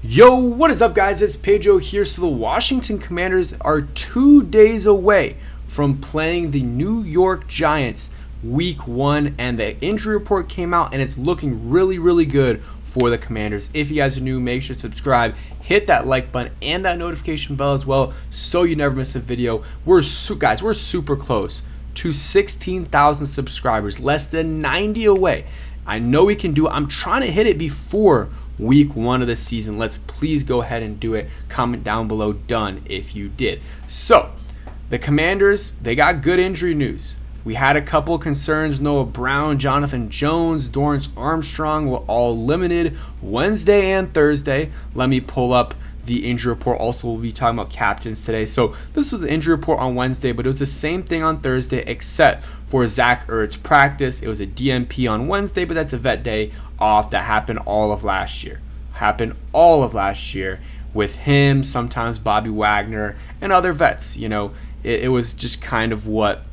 Yo, what is up, guys? It's Pedro here. So the Washington Commanders are 2 days away from playing the New York Giants week 1, and the injury report came out and it's looking really good for the Commanders. If you guys are new, make sure to subscribe, hit that like button and that notification bell as well so you never miss a video. We're super close to 16,000 subscribers, less than 90 away. I know we can do it. I'm trying to hit it before week 1 of the season. Let's please go ahead and do it. Comment down below done if you did. So the Commanders, they got good injury news. We had a couple concerns. Noah Brown, Jonathan Jones, Dorrance Armstrong were all limited Wednesday and Thursday. Let me pull up the injury report. Also, we'll be talking about captains today. So this was the injury report on Wednesday, but it was the same thing on Thursday except for Zach Ertz's practice. It was a DNP on Wednesday, but that's a vet day off that happened all of last year. With him, sometimes Bobby Wagner, and other vets. You know, it was just kind of what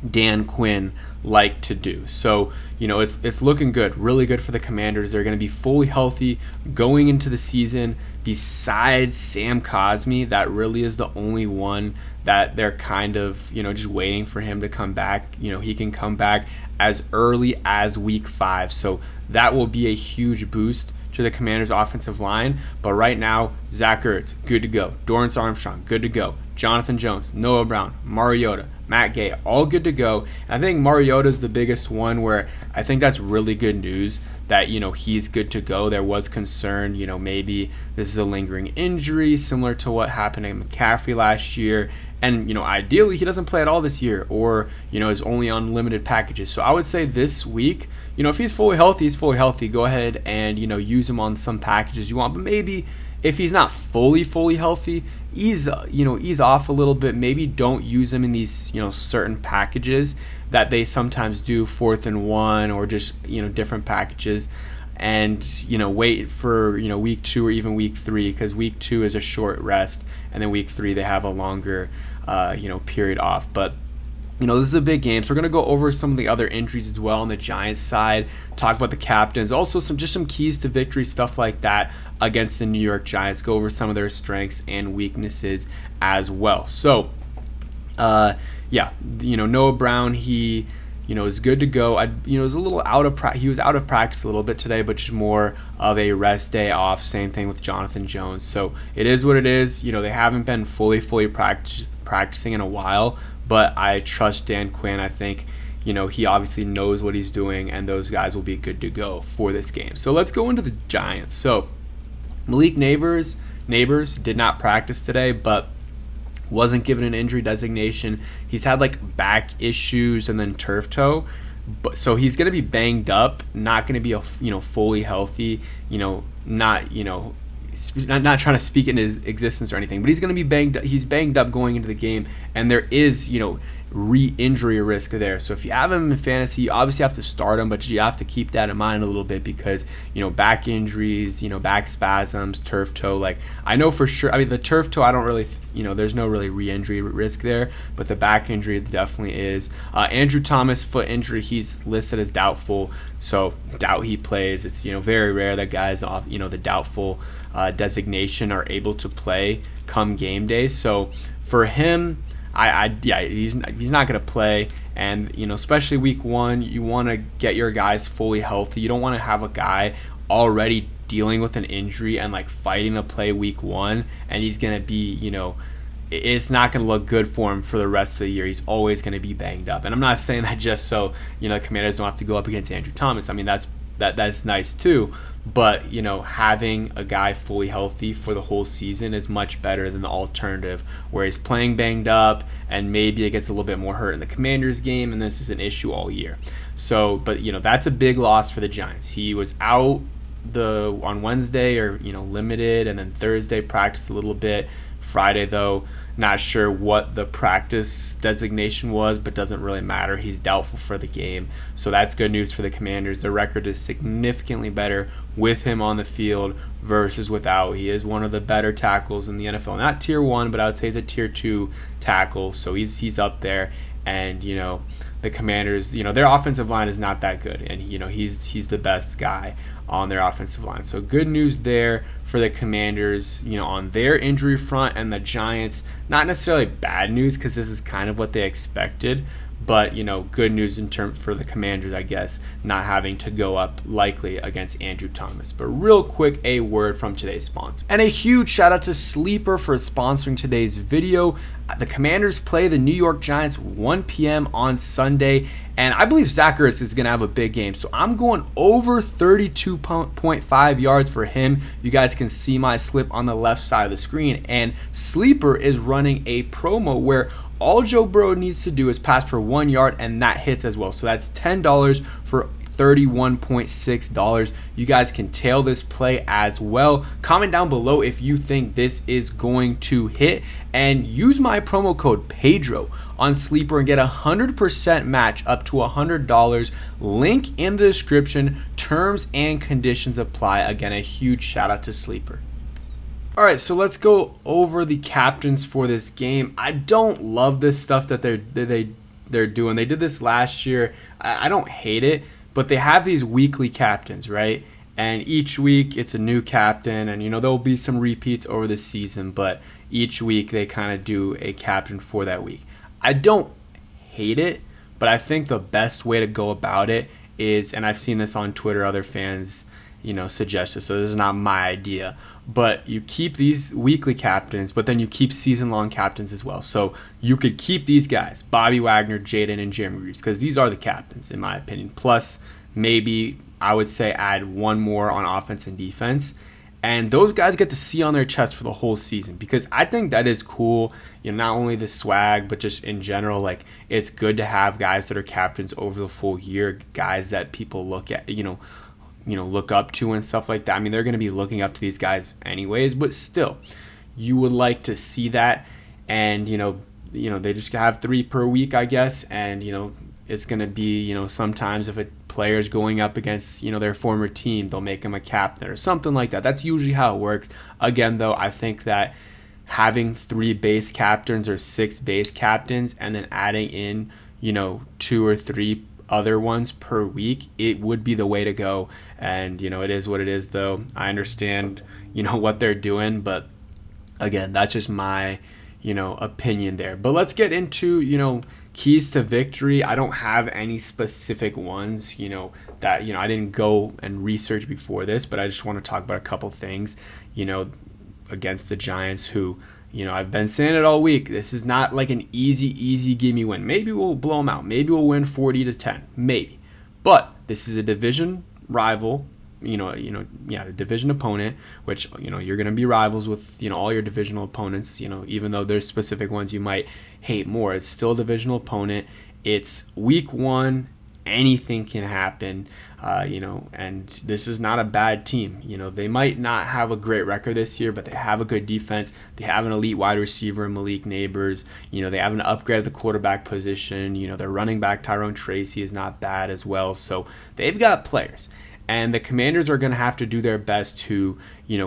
Dan Quinn liked to do. So, you know, it's looking good, really good for the Commanders. They're going to be fully healthy going into the season. Besides Sam Cosmi, that really is the only one that they're kind of, you know, just waiting for him to come back. You know, he can come back as early as week 5. So that will be a huge boost to the Commanders' offensive line. But right now, Zach Ertz, good to go. Dorrance Armstrong, good to go. Jonathan Jones, Noah Brown, Mariota, Matt Gay, all good to go. And I think Mariota is the biggest one where I think that's really good news that, you know, he's good to go. There was concern, you know, maybe this is a lingering injury similar to what happened to McCaffrey last year. And, you know, ideally he doesn't play at all this year or, you know, is only on limited packages. So I would say this week, you know, if he's fully healthy, he's fully healthy. Go ahead and, you know, use him on some packages you want. But maybe if he's not fully healthy, ease off a little bit. Maybe don't use him in these, you know, certain packages that they sometimes do, 4th and 1 or just, you know, different packages. And, you know, wait for, you know, week 2 or even week 3, because week 2 is a short rest, and then week 3 they have a longer, period off. But, you know, this is a big game, so we're going to go over some of the other injuries as well on the Giants side, talk about the captains, also some keys to victory, stuff like that against the New York Giants, go over some of their strengths and weaknesses as well. So, Noah Brown, he, you know, is good to go. Was a little he was out of practice a little bit today, but just more of a rest day off. Same thing with Jonathan Jones. So it is what it is. You know, they haven't been fully practicing in a while, but I trust Dan Quinn. I think, you know, he obviously knows what he's doing, and those guys will be good to go for this game. So let's go into the Giants. So Malik Neighbors did not practice today, but wasn't given an injury designation. He's had like back issues and then turf toe, but so he's going to be banged up, not going to be fully healthy. Not trying to speak in his existence or anything, but he's going to be banged. He's banged up going into the game, and there is re-injury risk there. So if you have him in fantasy, you obviously have to start him, but you have to keep that in mind a little bit because, you know, back injuries, you know, back spasms, turf toe. Like, I know for sure, I mean, the turf toe, I don't really, there's no really re-injury risk there, but the back injury definitely is. Andrew Thomas, foot injury, he's listed as doubtful, so doubt he plays. It's, very rare that guys off, the doubtful designation are able to play come game day. So for him, he's not going to play, and especially week 1, you want to get your guys fully healthy. You don't want to have a guy already dealing with an injury and like fighting to play week 1, and he's going to be, it's not going to look good for him for the rest of the year. He's always going to be banged up, and I'm not saying that just so Commanders don't have to go up against Andrew Thomas. I mean, that's nice too, but having a guy fully healthy for the whole season is much better than the alternative where he's playing banged up and maybe it gets a little bit more hurt in the Commanders game, and this is an issue all year. So, but that's a big loss for the Giants. He was out on Wednesday, or limited, and then Thursday practiced a little bit. Friday, though, not sure what the practice designation was, but doesn't really matter. He's doubtful for the game, so that's good news for the Commanders. Their record is significantly better with him on the field versus without. He is one of the better tackles in the NFL. Not tier 1, but I would say he's a tier 2 tackle. So he's up there. And, the Commanders, their offensive line is not that good. And, he's the best guy on their offensive line. So good news there for the Commanders, on their injury front. And the Giants, not necessarily bad news because this is kind of what they expected. But, good news in term for the Commanders, I guess, not having to go up likely against Andrew Thomas. But real quick, a word from today's sponsor. And a huge shout out to Sleeper for sponsoring today's video. The Commanders play the New York Giants 1 p.m. on Sunday. And I believe Zach Ertz is going to have a big game. So I'm going over 32.5 yards for him. You guys can see my slip on the left side of the screen. And Sleeper is running a promo where all Joe Burrow needs to do is pass for 1 yard, and that hits as well. So that's $10 for $31.6. You guys can tail this play as well. Comment down below if you think this is going to hit, and use my promo code Pedro on Sleeper and get a 100% match up to $100. Link in the description. Terms and conditions apply. Again, a huge shout out to Sleeper. All right, so let's go over the captains for this game. I don't love this stuff that they're doing. They did this last year. I don't hate it, but they have these weekly captains, right? And each week it's a new captain, and there'll be some repeats over the season, but each week they kind of do a captain for that week. I don't hate it, but I think the best way to go about it is, and I've seen this on Twitter, other fans suggest it, so this is not my idea, but you keep these weekly captains, but then you keep season-long captains as well. So you could keep these guys, Bobby Wagner, Jaden, and Jeremy Reeves, because these are the captains, in my opinion. Plus, maybe I would say add one more on offense and defense. And those guys get to see on their chest for the whole season, because I think that is cool. Not only the swag, but just in general, like, it's good to have guys that are captains over the full year, guys that people look at, look up to and stuff like that. I mean, they're going to be looking up to these guys anyways, but still, you would like to see that. And, they just have 3 per week, I guess. And, it's going to be, sometimes if a player's going up against, their former team, they'll make him a captain or something like that. That's usually how it works. Again, though, I think that having 3 base captains or 6 base captains and then adding in, 2 or 3 other ones per week, it would be the way to go. And it is what it is, though. I understand what they're doing, but again, that's just my opinion there. But let's get into keys to victory. I don't have any specific ones that I didn't go and research before this, but I just want to talk about a couple things against the Giants, who I've been saying it all week. This is not like an easy gimme win. Maybe we'll blow them out. Maybe we'll win 40-10. Maybe. But this is a division rival, a division opponent, which, you're going to be rivals with, all your divisional opponents, even though there's specific ones you might hate more. It's still a divisional opponent. It's week 1. Anything can happen, and this is not a bad team. They might not have a great record this year, but they have a good defense. They have an elite wide receiver in Malik Neighbors. They have an upgrade at the quarterback position. Their running back, Tyrone Tracy, is not bad as well. So they've got players. And the Commanders are going to have to do their best to,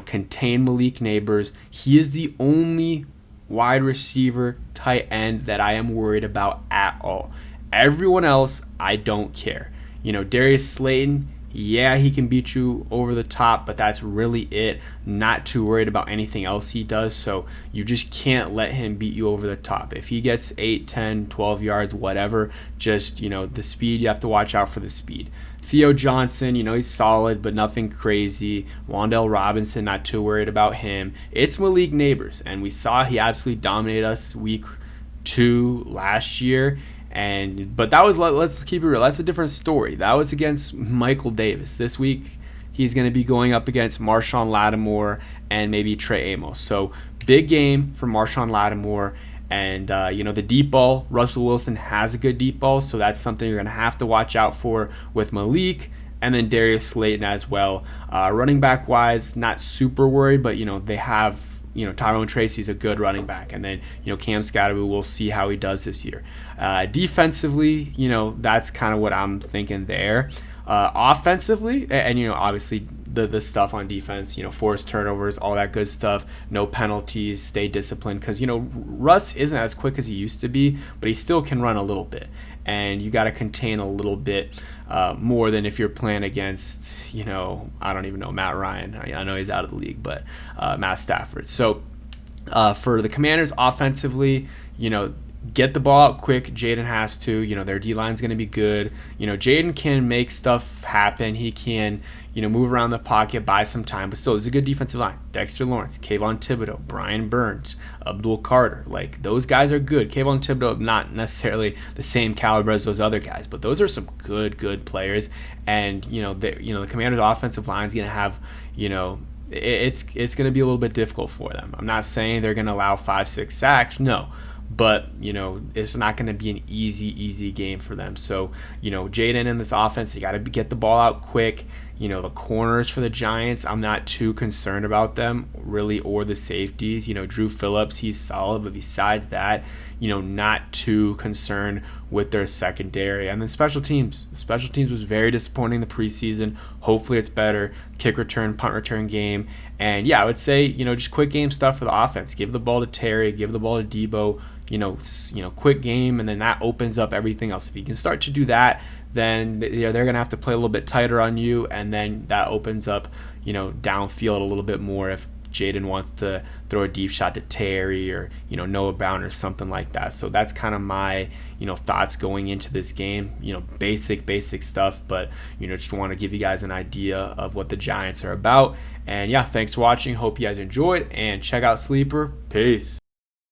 contain Malik Neighbors. He is the only wide receiver, tight end that I am worried about at all. Everyone else, I don't care. Darius Slayton, yeah, he can beat you over the top, but that's really it. Not too worried about anything else he does, so you just can't let him beat you over the top. If he gets 8, 10, 12 yards, whatever, just, the speed, you have to watch out for the speed. Theo Johnson, he's solid, but nothing crazy. Wan'Dale Robinson, not too worried about him. It's Malik Neighbors, and we saw he absolutely dominated us week 2 last year. But that was, let's keep it real, that's a different story. That was against Michael Davis. This week, he's going to be going up against Marshawn Lattimore and maybe Trey Amos. So big game for Marshawn Lattimore. And, the deep ball, Russell Wilson has a good deep ball, so that's something you're going to have to watch out for with Malik, and then Darius Slayton as well. Running back-wise, not super worried, but, they have, Tyrone Tracy's a good running back. And then, Cam Scatterby, we'll see how he does this year. Defensively, that's kind of what I'm thinking there. Offensively, and, obviously the stuff on defense, force turnovers, all that good stuff, no penalties, stay disciplined, because Russ isn't as quick as he used to be, but he still can run a little bit, and you got to contain a little bit more than if you're playing against I don't even know, Matt Ryan. I know he's out of the league, but Matt Stafford. So for the Commanders offensively, get the ball out quick. Jaden has to. Their D-line's going to be good. Jaden can make stuff happen. He can, move around the pocket, buy some time, but still, it's a good defensive line. Dexter Lawrence, Kayvon Thibodeau, Brian Burns, Abdul Carter. Like, those guys are good. Kayvon Thibodeau, not necessarily the same caliber as those other guys, but those are some good players. And, the Commanders' offensive line is going to have, it's going to be a little bit difficult for them. I'm not saying they're going to allow 5-6 sacks. No. But, it's not going to be an easy game for them. So, Jaden in this offense, you got to get the ball out quick. The corners for the Giants, I'm not too concerned about them, really, or the safeties. Drew Phillips, he's solid. But besides that, not too concerned with their secondary. And then special teams. The special teams was very disappointing in the preseason. Hopefully it's better. Kick return, punt return game. And, yeah, I would say, just quick game stuff for the offense. Give the ball to Terry. Give the ball to Debo. Quick game, and then that opens up everything else. If you can start to do that, then they're going to have to play a little bit tighter on you, and then that opens up, downfield a little bit more if Jaden wants to throw a deep shot to Terry or, Noah Brown or something like that. So that's kind of my, thoughts going into this game. Basic stuff, but, just want to give you guys an idea of what the Giants are about. And, yeah, thanks for watching. Hope you guys enjoyed, and check out Sleeper. Peace.